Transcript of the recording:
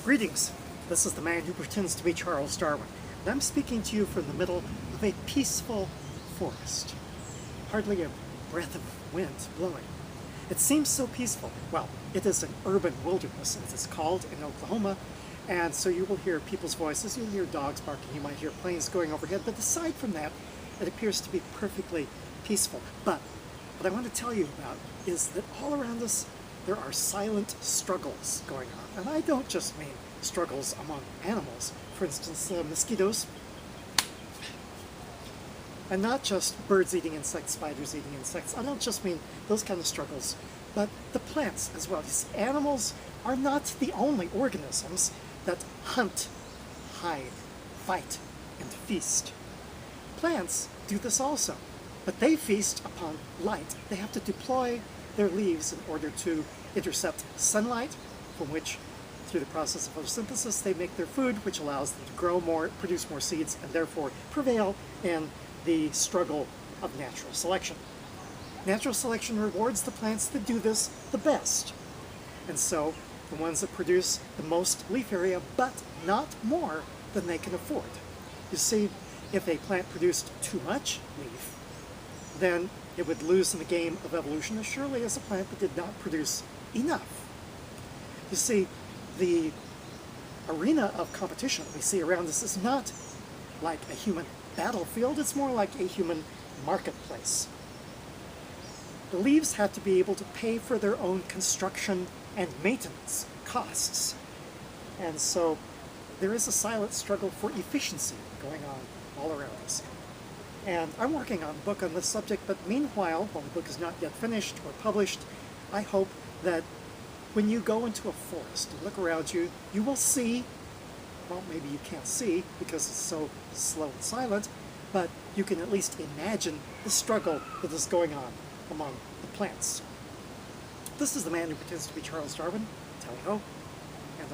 Greetings, this is the man who pretends to be Charles Darwin, and I'm speaking to you from the middle of a peaceful forest. Hardly a breath of wind blowing. It seems so peaceful. Well, it is an urban wilderness, as it's called in Oklahoma, and so you will hear people's voices, you'll hear dogs barking, you might hear planes going overhead, but aside from that, it appears to be perfectly peaceful. But what I want to tell you about is that all around us there are silent struggles going on. And I don't just mean struggles among animals. For instance, mosquitoes. And not just birds eating insects, spiders eating insects. I don't just mean those kind of struggles, but the plants as well. These animals are not the only organisms that hunt, hide, fight, and feast. Plants do this also, but they feast upon light. They have to deploy their leaves in order to intercept sunlight, from which, through the process of photosynthesis, they make their food, which allows them to grow more, produce more seeds, and therefore prevail in the struggle of natural selection. Natural selection rewards the plants that do this the best. And so, the ones that produce the most leaf area, but not more than they can afford. You see, if a plant produced too much leaf, then it would lose in the game of evolution as surely as a plant that did not produce enough. You see, the arena of competition we see around us is not like a human battlefield, it's more like a human marketplace. The leaves have to be able to pay for their own construction and maintenance costs. And so there is a silent struggle for efficiency going on all around us. And I'm working on a book on this subject, but meanwhile, while the book is not yet finished or published, I hope that when you go into a forest and look around you, you will see, well, maybe you can't see because it's so slow and silent, but you can at least imagine the struggle that is going on among the plants. This is the man who pretends to be Charles Darwin. Tally ho, and